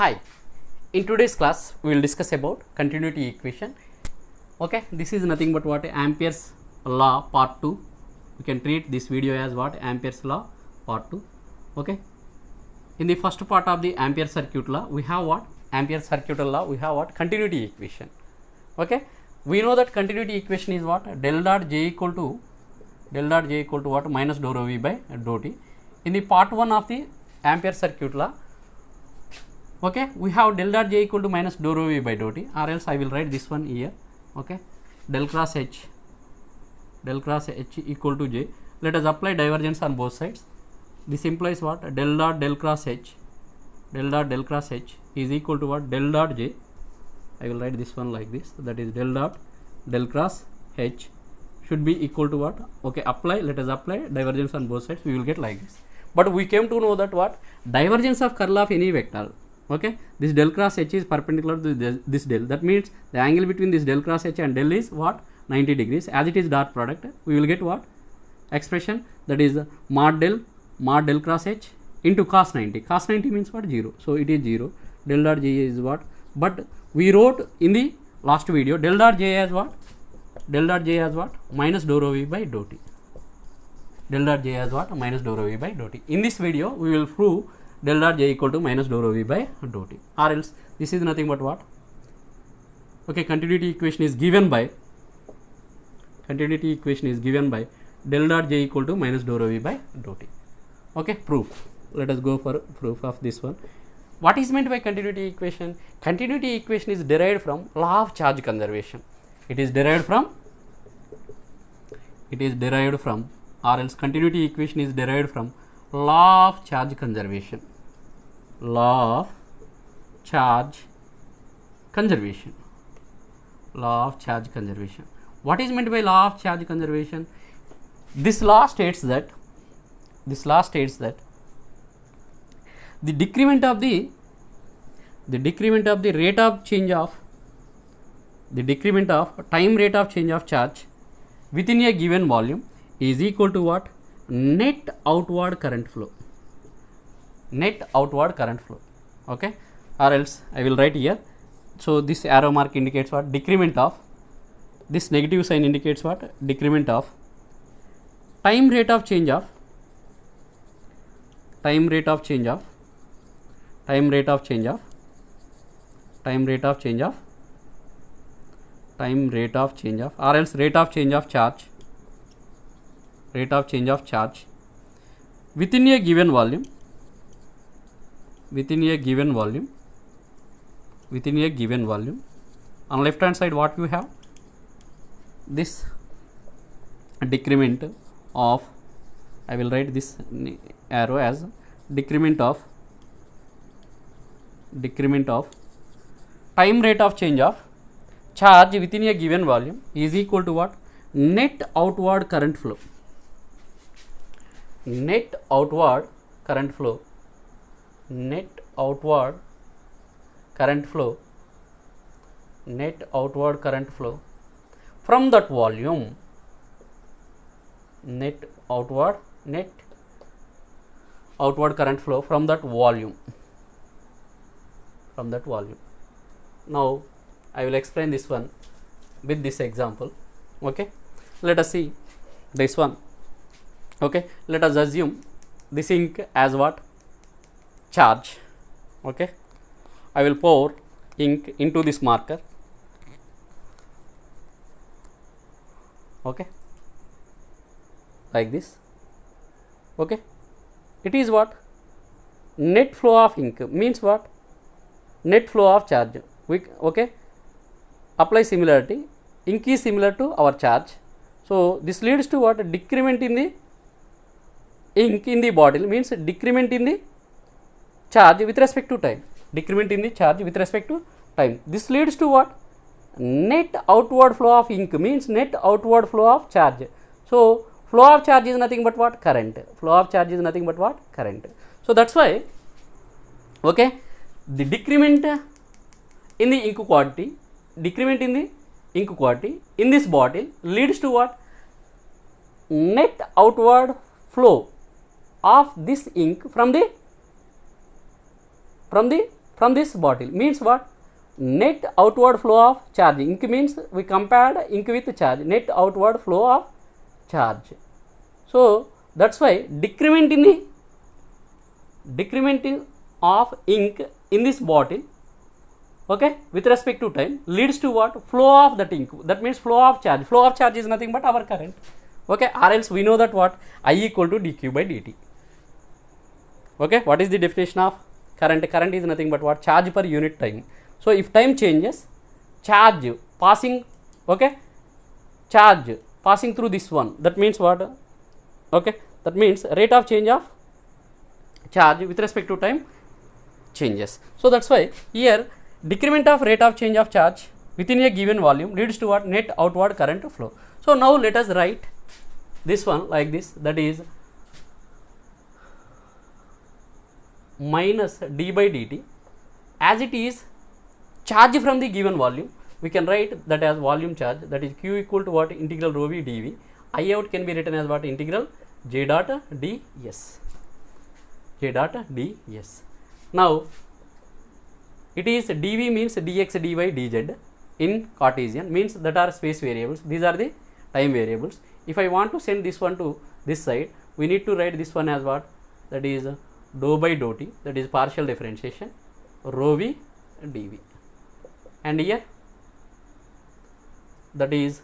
Hi, in today's class we will discuss about continuity equation. Okay, this is nothing but what Ampere's law part 2. You can treat this video as what Ampere's law part 2. Okay, in the first part of the Ampere circuit law we have what Ampere circuit law, we have what continuity equation. Okay, we know that continuity equation is what del dot j equal to what minus dou rho v by dou t. In the part 1 of the Ampere circuit law, okay, we have del dot j equal to minus dou rho v by dou t, or else I will write this one here. Okay, del cross h equal to j. Let us apply divergence on both sides. This implies what del cross h is equal to what del dot j. I will write this one like this, that is del cross h should be equal to what, okay, let us apply divergence on both sides, we will get like this. But we came to know that what divergence of curl of any vector, okay, this del cross h is perpendicular to this del, that means the angle between this del cross h and del is what 90 degrees. As it is dot product, we will get what expression, that is mod del cross h into cos 90. Cos 90 means what 0, so it is 0. Del dot j is what, but we wrote in the last video del dot j as what minus dou rho v by dou t. Del dot j as what minus dou rho v by dou t. In this video we will prove del dot j equal to minus dou rho v by dou t, or else this is nothing but what, okay, continuity equation is given by del dot j equal to minus dou rho v by dou t. Okay, proof. Let us go for proof of this one. What is meant by continuity equation? Continuity equation is derived from law of charge conservation. It is derived from, or else continuity equation is derived from law of charge conservation. Law of charge conservation. What is meant by law of charge conservation? This law states that the decrement of the rate of change of time rate of change of charge within a given volume is equal to what net outward current flow. Okay, or else I will write here, so this arrow mark indicates what decrement of, this negative sign indicates what decrement of time rate of change of or else rate of change of charge within a given volume on left hand side. What you have, this decrement of, I will write this arrow as decrement of time rate of change of charge within a given volume is equal to what net outward current flow. Net outward current flow from that volume. Net outward current flow from that volume. Now I will explain this one with this example. Okay, let us see this one. Okay, let us assume this ink as what charge. Okay, I will pour ink into this marker. Okay, like this. Okay, it is what net flow of ink, means what net flow of charge. Okay, apply similarity, ink is similar to our charge, so this leads to what decrement in the ink in the bottle, means decrement in the charge with respect to time. This leads to what net outward flow of ink, means net outward flow of charge. So flow of charge is nothing but what current. So that's why, okay, the decrement in the ink quantity in this bottle leads to what net outward flow of this ink from the from this bottle. Means what? Net outward flow of charge. Ink means we compared ink with charge. Net outward flow of charge. So that's why decrement of ink in this bottle, okay, with respect to time leads to what? Flow of that ink. That means flow of charge. Flow of charge is nothing but our current, okay, or else we know that what? I equal to dq by dt. Okay, what is the definition of current? Current is nothing but what? Charge per unit time. So if time changes, charge passing, okay, charge passing through this one, that means what? Okay, that means rate of change of charge with respect to time changes. So that's why here decrement of rate of change of charge within a given volume leads to what? Net outward current flow. So now let us write this one like this, that is minus d by dt. As it is charge from the given volume, we can write that as volume charge, that is q equal to what? Integral rho v dv. I out can be written as what? Integral j dot ds. J dot ds. Now it is dv means dx dy dz in Cartesian, means that are space variables. These are the time variables. If I want to send this one to this side, we need to write this one as what? That is dou by dou t, that is partial differentiation, rho v dv. And here that is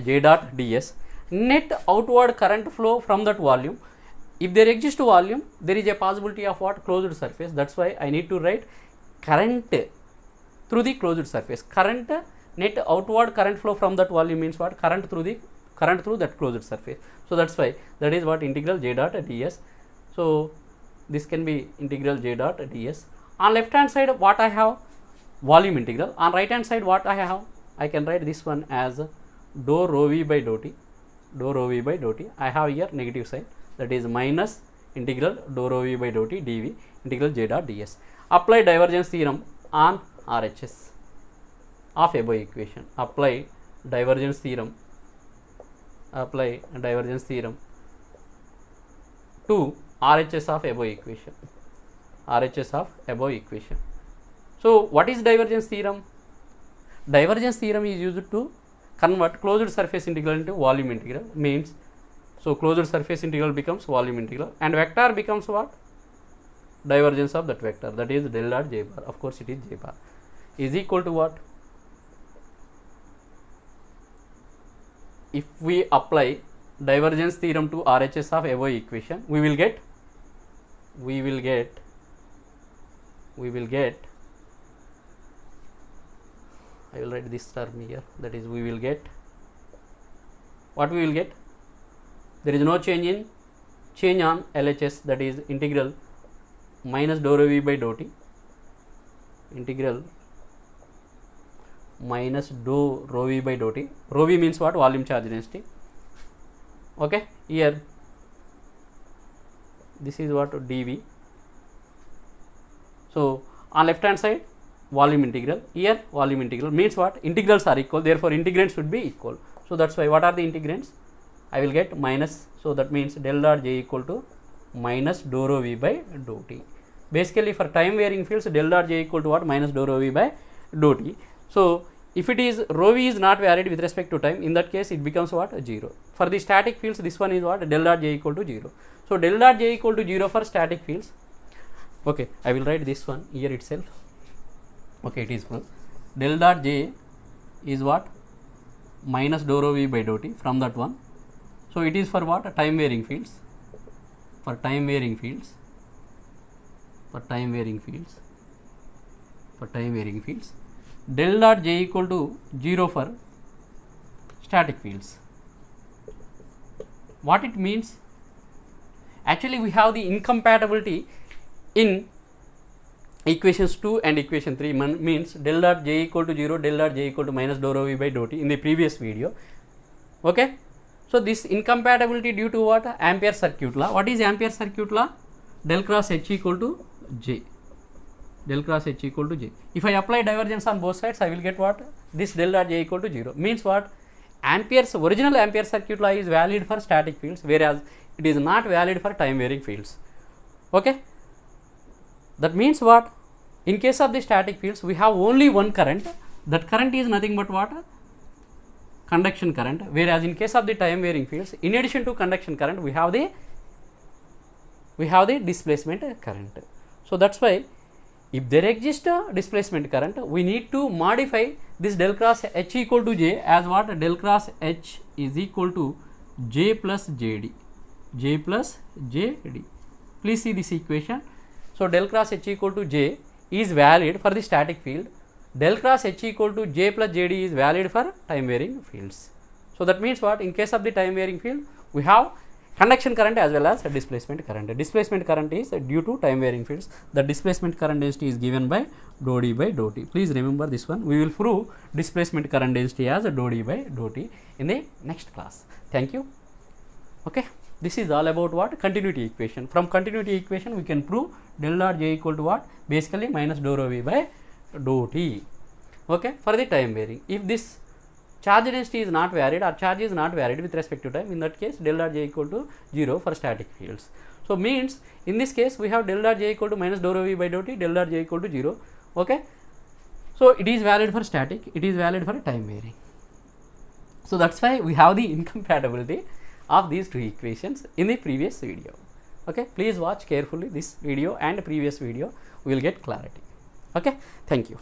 j dot ds. Net outward current flow from that volume. If there exists volume, there is a possibility of what? Closed surface. That's why I need to write current through the closed surface. Current, net outward current flow from that volume means what? Current through that closed surface. So that's why that is what? Integral j dot ds. So this can be integral j dot ds. On left hand side what I have? Volume integral. On right hand side what I have? I can write this one as dou rho v by dou t. Dou rho v by dou t. I have here negative sign, that is minus integral dou rho v by dou t dv integral j dot ds. Apply divergence theorem on RHS of above equation. Apply divergence theorem to RHS of above equation. RHS of above equation. So what is divergence theorem? Divergence theorem is used to convert closed surface integral into volume integral. Means, so closed surface integral becomes volume integral, and vector becomes what? Divergence of that vector, that is del dot j bar. Of course it is j bar is equal to what? If we apply divergence theorem to RHS of above equation, we will get I will write this term here, that is we will get what? We will get, there is no change on LHS, that is integral minus dou rho v by dou t, integral minus dou rho v by dou t. Rho v means what? Volume charge density. Okay, here this is what? dv. So on left hand side volume integral, here volume integral, means what? Integrals are equal, therefore integrands should be equal. So that's why what are the integrands? I will get minus, so that means del dot j equal to minus dou rho v by dou t. Basically for time varying fields, del dot j equal to what? Minus dou rho v by dou t. So if it is rho v is not varied with respect to time, in that case it becomes what? 0. For the static fields, this one is what? Del dot j equal to 0. So del dot j equal to 0 for static fields. Okay, I will write this one here itself. Okay, it is full. Del dot j is what? Minus dou rho v by dou t from that one. So it is for what? Time varying fields. For time varying fields. Del dot j equal to 0 for static fields. What it means? Actually we have the incompatibility in equations 2 and equation 3, means del dot j equal to 0, del dot j equal to minus dou rho v by dou t in the previous video. Okay, so this incompatibility due to what? Ampere circuit law. What is Ampere circuit law? Del cross h equal to j. Del cross h equal to j. If I apply divergence on both sides, I will get what? This del dot j equal to 0. Means what? Original Ampere circuit law is valid for static fields, whereas it is not valid for time varying fields. Okay, that means what? In case of the static fields, we have only one current. That current is nothing but what? Conduction current. Whereas in case of the time varying fields, in addition to conduction current, we have the displacement current. So that's why if there exists a displacement current, we need to modify this del cross H equal to J as what? Del cross H is equal to J plus JD. J plus JD. Please see this equation. So del cross H equal to J is valid for the static field. Del cross H equal to J plus JD is valid for time varying fields. So that means what? In case of the time varying field, we have conduction current as well as displacement current. Displacement current is due to time varying fields. The displacement current density is given by dou d by dou t. Please remember this one. We will prove displacement current density as dou d by dou t in the next class. Thank you. Okay. This is all about what? Continuity equation. From continuity equation, we can prove del dot J equal to what? Basically minus dou rho v by dou t. Okay. For the time varying, if this charge density is not varied or charge is not varied with respect to time, in that case del dot J equal to 0 for static fields. So means in this case we have del dot J equal to minus dou rho v by dou t, del dot J equal to 0. Okay. So it is valid for static, it is valid for time varying. So that's why we have the incompatibility of these two equations in the previous video. Okay. Please watch carefully this video and previous video, we will get clarity. Okay. Thank you.